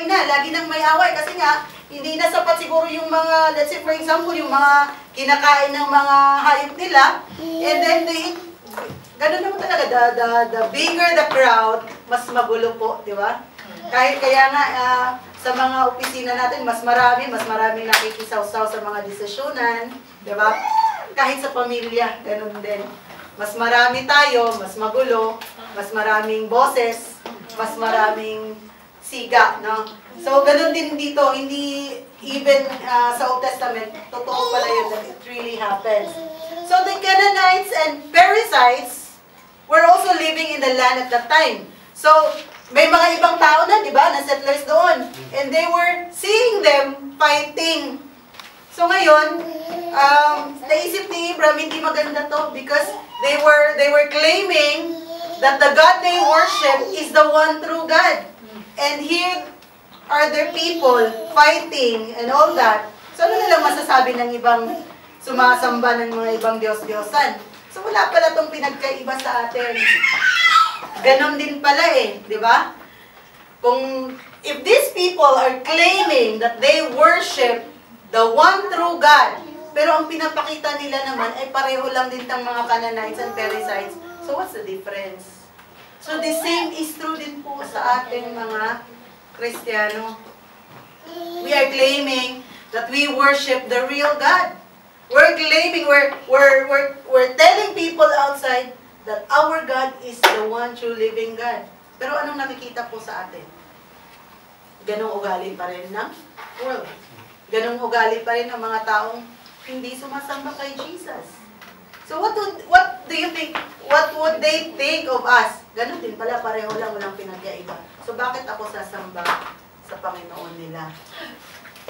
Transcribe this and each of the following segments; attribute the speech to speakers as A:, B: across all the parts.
A: away na. Lagi nang may away kasi nga, hindi na sapat siguro yung mga, let's say for example, yung mga kinakain ng mga hayop nila. And then ganun naman talaga, the bigger the crowd, mas magulo po, di ba? Kaya nga, sa mga opisina natin, mas marami nakikisaw-saw sa mga desisyonan, di ba? Kahit sa pamilya, ganun din. Mas marami tayo, mas magulo, mas maraming boses, mas maraming siga, no? So, ganun din dito, hindi even sa Old Testament, totoo pala yun that it really happens. So, the Canaanites and Perizzites were also living in the land at that time. So, may mga ibang tao na, di ba, na settlers doon. And they were seeing them fighting. So, ngayon, naisip ni Abram, hindi maganda to because they were claiming that the God they worship is the one true God. And here are their people fighting and all that. So, ano nilang masasabi ng ibang sumasamba ng mga ibang Diyos-Diyosan? So, wala pala itong pinagkaiba sa atin. Ganon din pala di ba? If these people are claiming that they worship the one true God, pero ang pinapakita nila naman ay pareho lang din ng mga Canaanites and Perizzites. So what's the difference? So the same is true din po sa ating mga Kristiyano. We are claiming that we worship the real God. We're claiming, we're telling people outside that our God is the one true living God. Pero anong nakikita po sa atin? Ganong ugali pa rin ng world. Ganong ugali pa rin ng mga taong hindi sumasamba kay Jesus. So what do you think? What would they think of us? Ganon din pala, pareho lang, walang pinagkaiba. So bakit ako sasamba sa Panginoon nila?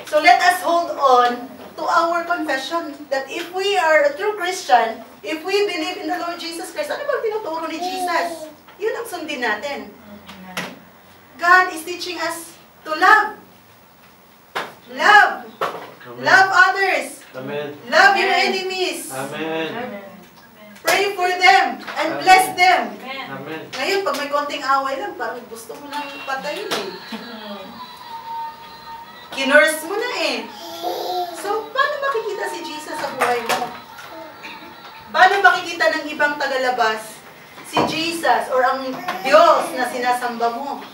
A: So let us hold on to our confession that if we are a true Christian, if we believe in the Lord Jesus Christ, ano bang tinuturo ni Jesus? Yun ang sundin natin. God is teaching us to love. Love.
B: Amen.
A: Love others.
B: Amen.
A: Love your enemies.
B: Amen.
A: Pray for them and bless them.
B: Amen.
A: Ngayon, pag may konting away lang, parang gusto mo lang patayin Kinurse mo na So, paano makikita si Jesus sa buhay mo? Paano makikita ng ibang tagalabas si Jesus or ang Diyos na sinasamba mo?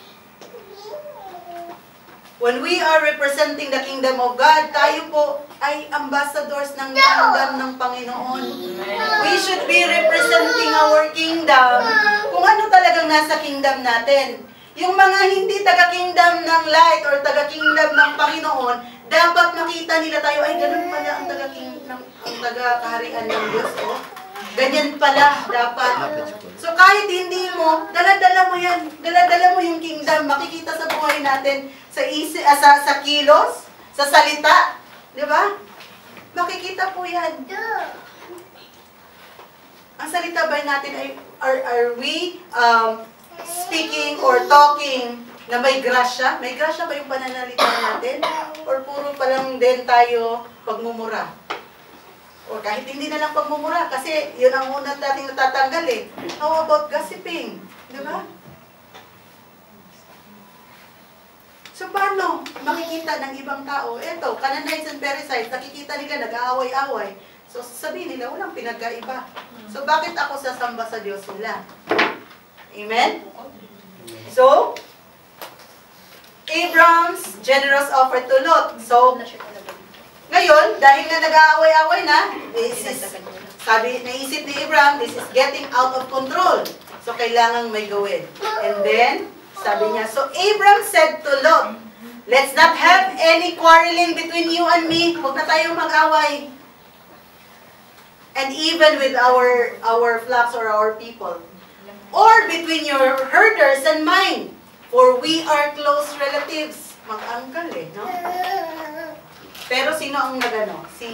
A: When we are representing the kingdom of God, tayo po ay ambassadors ng kingdom ng Panginoon. We should be representing our kingdom kung ano talagang nasa kingdom natin. Yung mga hindi taga-kingdom ng light or taga-kingdom ng Panginoon, dapat makita nila tayo, ay ganun pala ang taga-kaharian ng Diyos. Ganyan pala dapat. So kahit hindi mo, dala-dala mo yan. Dala-dala mo yung kingdom. Makikita sa buhay natin, sa kilos, sa salita. Di ba? Makikita po yan. Ang salita ba natin ay, are we speaking or talking na may grasya? May grasya ba yung pananalita natin? Or puro pa lang din tayo pagmumura? O kahit hindi na lang pagmumura, kasi yun ang una natin natatanggal How about gossiping? Di ba? So paano makikita ng ibang tao? Eto, Canaanites and Perizzites, nakikita nila nag-aaway-away. So sabihin nila, walang pinagkaiba. So bakit ako sasamba sa Diyos nila? Amen? So, Abram's generous offer to Lot. So, ngayon, dahil nga nag-aaway-away na, naisip ni Abram, this is getting out of control. So, kailangang may gawin. And then, sabi niya, so Abram said to Lot, let's not have any quarreling between you and me. Huwag na tayong mag-away. And even with our flocks or our people. Or between your herders and mine. For we are close relatives. Mag-uncle no? Pero sino ang nagano? Si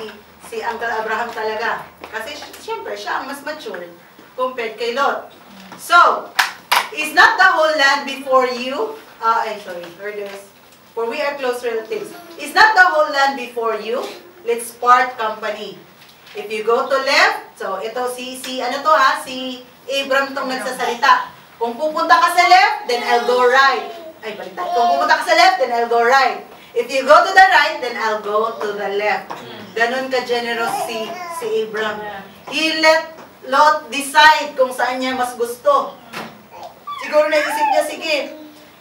A: Uncle Abraham talaga. Kasi siyempre, siya ang mas mature compared kay Lot. So, is not the whole land before you? Herders. For we are close relatives. Is not the whole land before you? Let's part company. If you go to left, so ito si Abram tong nagsasalita. Kung pupunta ka sa left, then I'll go right. Ay, baliktad. Kung pumunta ka sa left, then I'll go right. If you go to the right, then I'll go to the left. Ganon ka-generous si Abram. He let Lot decide kung saan niya mas gusto. Siguro naisip niya, sige,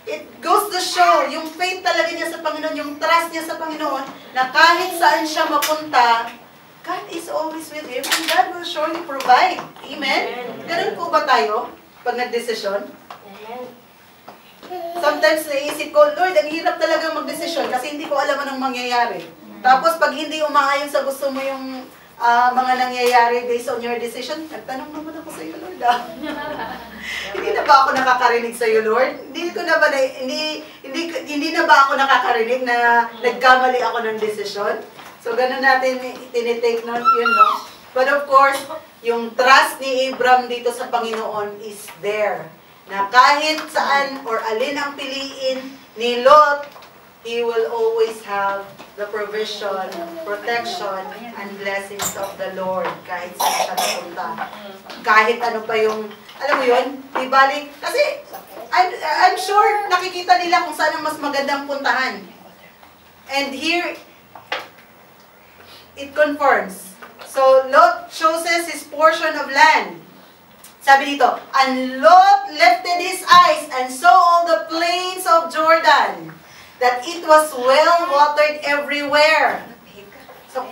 A: it goes to show, yung faith talaga niya sa Panginoon, yung trust niya sa Panginoon, na kahit saan siya mapunta, God is always with him and God will surely provide. Amen? Ganun po ba tayo pag nagdesisyon? Sometimes naisip ko, Lord, ang hirap talaga magdesisyon kasi hindi ko alam anong mangyayari. Tapos pag hindi umaayon sa gusto mo yung mga nangyayari based on your decision, nagtanong naman ako sa iyo, Lord. Hindi na ba ako nakakarinig sa iyo, Lord? Hindi na ba ako nakakarinig na nagkamali ako ng desisyon? So, ganun natin tinitake note yun, no? But of course, yung trust ni Abram dito sa Panginoon is there. Na kahit saan or alin ang piliin ni Lot, he will always have the provision, protection, and blessings of the Lord kahit saan siya napunta. Kahit ano pa yung, alam mo yun, di balik. Kasi, I'm sure nakikita nila kung saan ang mas magandang puntahan. And here, it confirms. So, Lot chooses his portion of land. Sabi dito, and Lot lifted his eyes and saw all the plains of Jordan, that it was well watered everywhere. So,